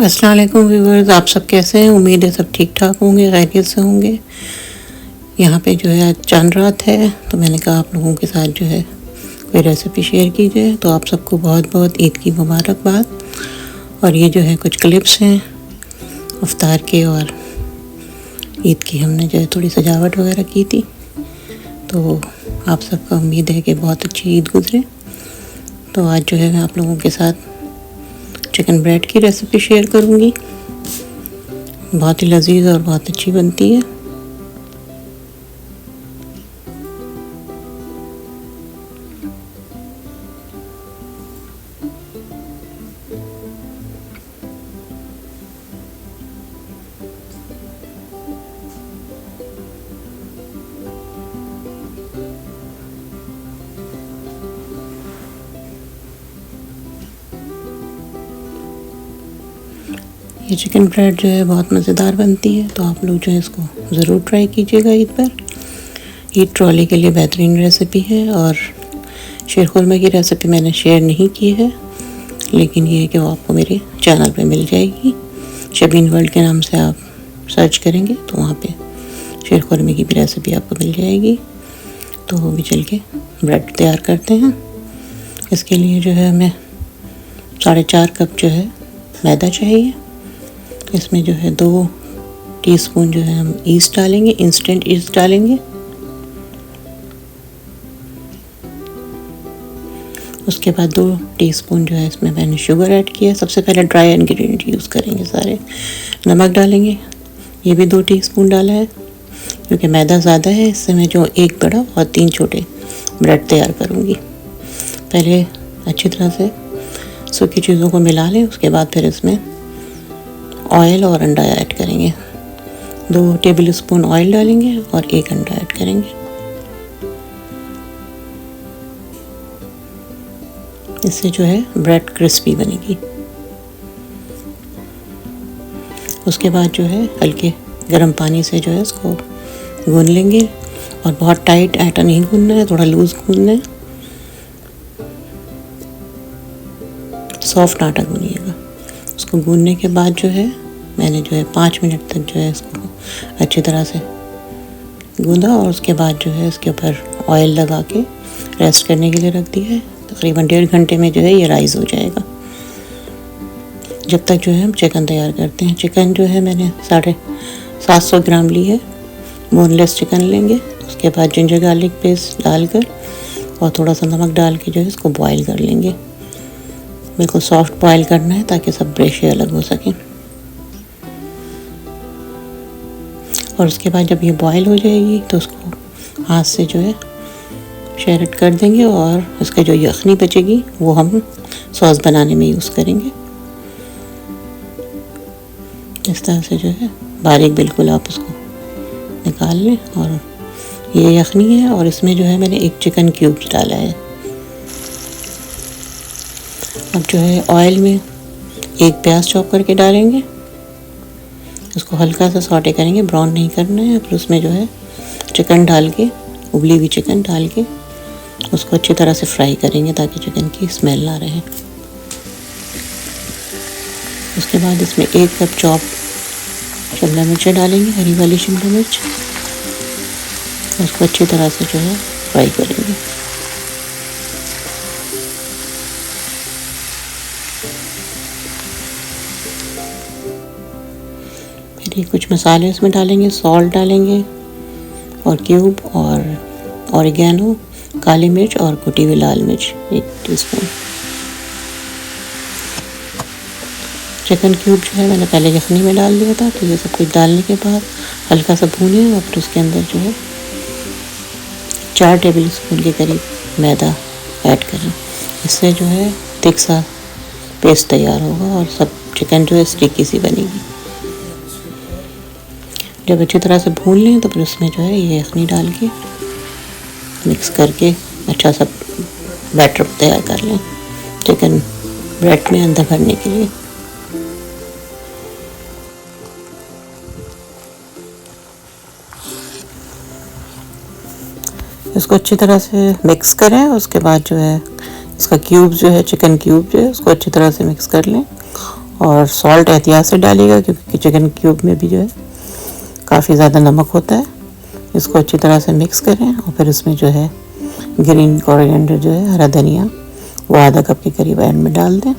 अस्सलाम वालेकुम व्यूअर्स, आप सब कैसे हैं। उम्मीद है सब ठीक ठाक होंगे, खैरियत से होंगे। यहाँ पे जो है आज चांद रात है, तो मैंने कहा आप लोगों के साथ जो है कोई रेसिपी शेयर की जाए। तो आप सबको बहुत बहुत ईद की मुबारकबाद। और ये जो है कुछ क्लिप्स हैं इफ्तार के, और ईद की हमने जो है थोड़ी सजावट वगैरह की थी। तो आप सबका उम्मीद है कि बहुत अच्छी ईद गुजरे। तो आज जो है मैं आप लोगों के साथ चिकन ब्रेड की रेसिपी शेयर करूंगी। बहुत ही लजीज और बहुत अच्छी बनती है। ये चिकन ब्रेड जो है बहुत मज़ेदार बनती है, तो आप लोग जो है इसको ज़रूर ट्राई कीजिएगा ईद पर। ईद ट्रॉली के लिए बेहतरीन रेसिपी है। और शीर खुरमा की रेसिपी मैंने शेयर नहीं की है, लेकिन ये है कि वो आपको मेरे चैनल पे मिल जाएगी। शबीन वर्ल्ड के नाम से आप सर्च करेंगे तो वहाँ पे शीर खुरमे की भी रेसिपी आपको मिल जाएगी। तो वो भी चल के ब्रेड तैयार करते हैं। इसके लिए जो है हमें 4.5 कप जो है मैदा चाहिए। इसमें जो है 2 टीस्पून जो है हम ईस्ट डालेंगे, इंस्टेंट ईस्ट डालेंगे। उसके बाद 2 टीस्पून जो है इसमें मैंने शुगर ऐड किया। सबसे पहले ड्राई इंग्रेडिएंट यूज़ करेंगे सारे। नमक डालेंगे, ये भी 2 टीस्पून डाला है, क्योंकि मैदा ज़्यादा है। इससे मैं जो 1 बड़ा और 3 छोटे ब्रेड तैयार करूँगी। पहले अच्छी तरह से सूखी चीज़ों को मिला लें, उसके बाद फिर इसमें ऑयल और अंडा ऐड करेंगे। 2 टेबल स्पून ऑयल डालेंगे और 1 अंडा ऐड करेंगे। इससे जो है ब्रेड क्रिस्पी बनेगी। उसके बाद जो है हल्के गर्म पानी से जो है इसको गूंद लेंगे। और बहुत टाइट आटा नहीं गूंदना है, थोड़ा लूज़ गूंदना है। सॉफ्ट आटा गूंदिएगा। उसको गूंदने के बाद जो है मैंने जो है 5 मिनट तक जो है इसको अच्छी तरह से गूंदा। और उसके बाद जो है इसके ऊपर ऑयल लगा के रेस्ट करने के लिए रख दिया है। तकरीबन 1.5 घंटे में जो है ये राइज़ हो जाएगा। जब तक जो है हम चिकन तैयार करते हैं। चिकन जो है मैंने 750 ग्राम ली है। बोनलेस चिकन लेंगे। उसके बाद जिंजर गार्लिक पेस्ट डालकर और थोड़ा सा नमक डाल के जो है इसको बॉईल कर लेंगे। बिल्कुल सॉफ्ट बॉईल करना है ताकि सब ब्रेशे अलग हो सकें। और उसके बाद जब ये बॉईल हो जाएगी तो उसको हाथ से जो है शेरेट कर देंगे। और इसका जो यखनी बचेगी वो हम सॉस बनाने में यूज़ करेंगे। इस तरह से जो है बारीक बिल्कुल आप उसको निकाल लें। और ये यखनी है, और इसमें जो है मैंने 1 चिकन क्यूब्स डाला है। अब जो है ऑयल में 1 प्याज चॉप करके डालेंगे। इसको हल्का सा सॉटे करेंगे, ब्राउन नहीं करना है। फिर उसमें जो है चिकन डाल के, उबली हुई चिकन डाल के उसको अच्छी तरह से फ्राई करेंगे ताकि चिकन की स्मेल ना रहे। उसके बाद इसमें 1 कप चॉप शिमला मिर्च डालेंगे, हरी वाली शिमला मिर्च। उसको अच्छी तरह से जो है फ्राई करेंगे। फिर ये कुछ मसाले इसमें डालेंगे। सॉल्ट डालेंगे और क्यूब और ऑरिगेनो, काली मिर्च और कुटी हुई लाल मिर्च 1 टीस्पून। चिकन क्यूब जो है मैंने पहले यखनी में डाल दिया था। तो ये सब कुछ डालने के बाद हल्का सा भूनें और फिर उसके अंदर जो है 4 टेबल स्पून के करीब मैदा ऐड करें। इससे जो है थिक सा पेस्ट तैयार होगा और सब चिकन जो है स्टिकी सी बनेगी। जब अच्छी तरह से भून लें तो फिर उसमें जो है ये यखनी डाल के मिक्स करके अच्छा सा बैटर तैयार कर लें चिकन ब्रेड में अंदर भरने के लिए। इसको अच्छी तरह से मिक्स करें। उसके बाद जो है इसका क्यूब जो है, चिकन क्यूब जो है उसको अच्छी तरह से मिक्स कर लें। और सॉल्ट एहतियात से डालिएगा क्योंकि चिकन क्यूब में भी जो है काफ़ी ज़्यादा नमक होता है। इसको अच्छी तरह से मिक्स करें और फिर इसमें जो है ग्रीन कोरिएंडर जो है हरा धनिया वो आधा कप के करीब एंड में डाल दें।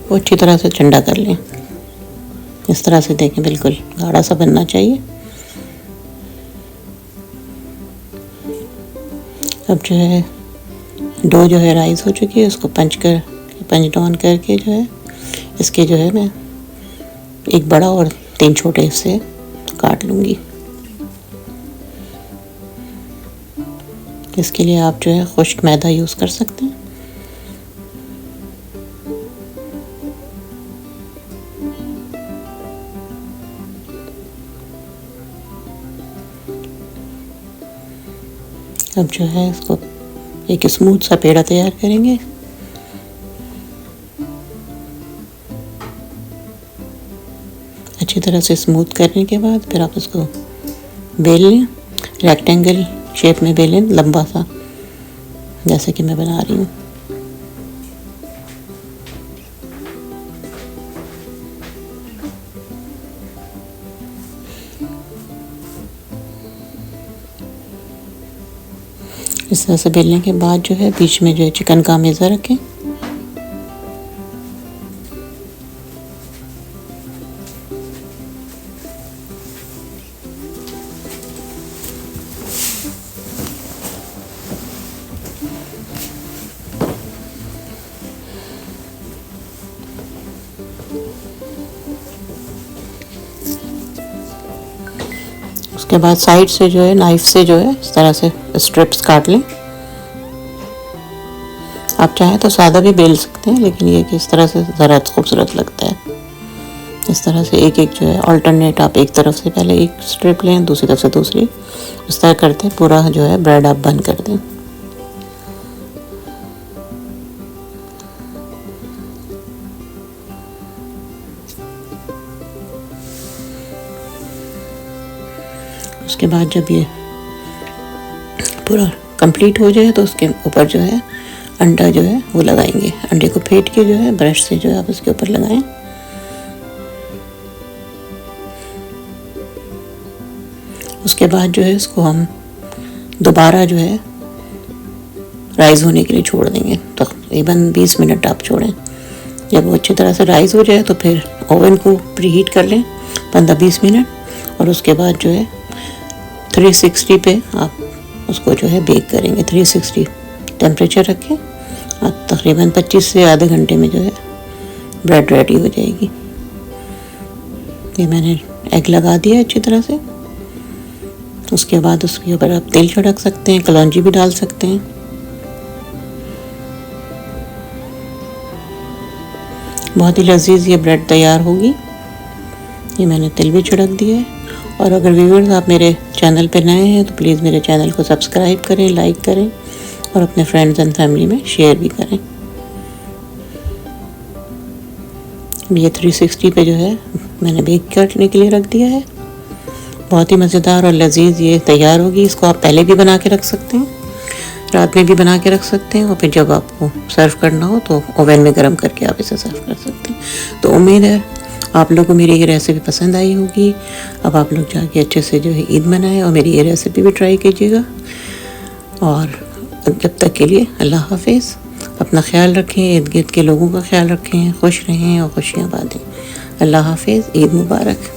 वो अच्छी तरह से ठंडा कर लें। इस तरह से देखें बिल्कुल गाढ़ा सा बनना चाहिए। अब जो है डो जो है राइस हो चुकी है, उसको पंच डाउन करके जो है इसके जो है मैं एक बड़ा और 3 छोटे हिस्से काट लूँगी। इसके लिए आप जो है खुश्क मैदा यूज़ कर सकते हैं। अब जो है इसको एक स्मूथ सा पेड़ा तैयार करेंगे। अच्छी तरह से स्मूथ करने के बाद फिर आप इसको बेल लें, रेक्टेंगल शेप में बेलें लंबा सा, जैसे कि मैं बना रही हूँ। इस तरह से बेलने के बाद जो है बीच में जो है चिकन का मेज़ा रखें। उसके बाद साइड से जो है नाइफ से जो है इस तरह से स्ट्रिप्स काट लें। आप चाहें तो सादा भी बेल सकते हैं, लेकिन ये कि इस तरह से ज़रा खूबसूरत लगता है। इस तरह से एक एक जो है अल्टरनेट, आप एक तरफ से पहले एक स्ट्रिप लें, दूसरी तरफ से दूसरी, इस तरह करते पूरा जो है ब्रेड आप बंद कर दें। उसके बाद जब ये पूरा कंप्लीट हो जाए तो उसके ऊपर जो है अंडा जो है वो लगाएंगे। अंडे को फेंट के जो है ब्रश से जो है आप उसके ऊपर लगाएं। उसके बाद जो है इसको हम दोबारा जो है राइस होने के लिए छोड़ देंगे। तकरीबन 20 मिनट आप छोड़ें। जब वो अच्छी तरह से राइस हो जाए तो फिर ओवन को प्रीहीट कर लें 15-20 मिनट, और उसके बाद जो है 360 पे आप उसको जो है बेक करेंगे। 360 टेम्परेचर रखें और तकरीबन 25 से आधे घंटे में जो है ब्रेड रेडी हो जाएगी। ये मैंने एग लगा दिया अच्छी तरह से। उसके बाद उसके ऊपर आप तेल छिड़क सकते हैं, कलौंजी भी डाल सकते हैं। बहुत ही लजीज ये ब्रेड तैयार होगी। ये मैंने तेल भी छिड़क दिया है। और अगर व्यूअर्स आप मेरे चैनल पर नए हैं तो प्लीज़ मेरे चैनल को सब्सक्राइब करें, लाइक करें और अपने फ्रेंड्स एंड फैमिली में शेयर भी करें। ये 360 पे जो है मैंने बेक करने के लिए रख दिया है। बहुत ही मज़ेदार और लजीज ये तैयार होगी। इसको आप पहले भी बना के रख सकते हैं, रात में भी बना के रख सकते हैं, और फिर जब आपको सर्व करना हो तो ओवन में गर्म करके आप इसे सर्व कर सकते हैं। तो उम्मीद है आप लोगों को मेरी ये रेसिपी पसंद आई होगी। अब आप लोग जाके अच्छे से जो है ईद मनाएं और मेरी ये रेसिपी भी ट्राई कीजिएगा। और जब तक के लिए अल्लाह हाफिज़। अपना ख्याल रखें, इर्द गिर्द के लोगों का ख्याल रखें, खुश रहें और खुशियाँ बांटें। अल्लाह हाफिज़। ईद मुबारक।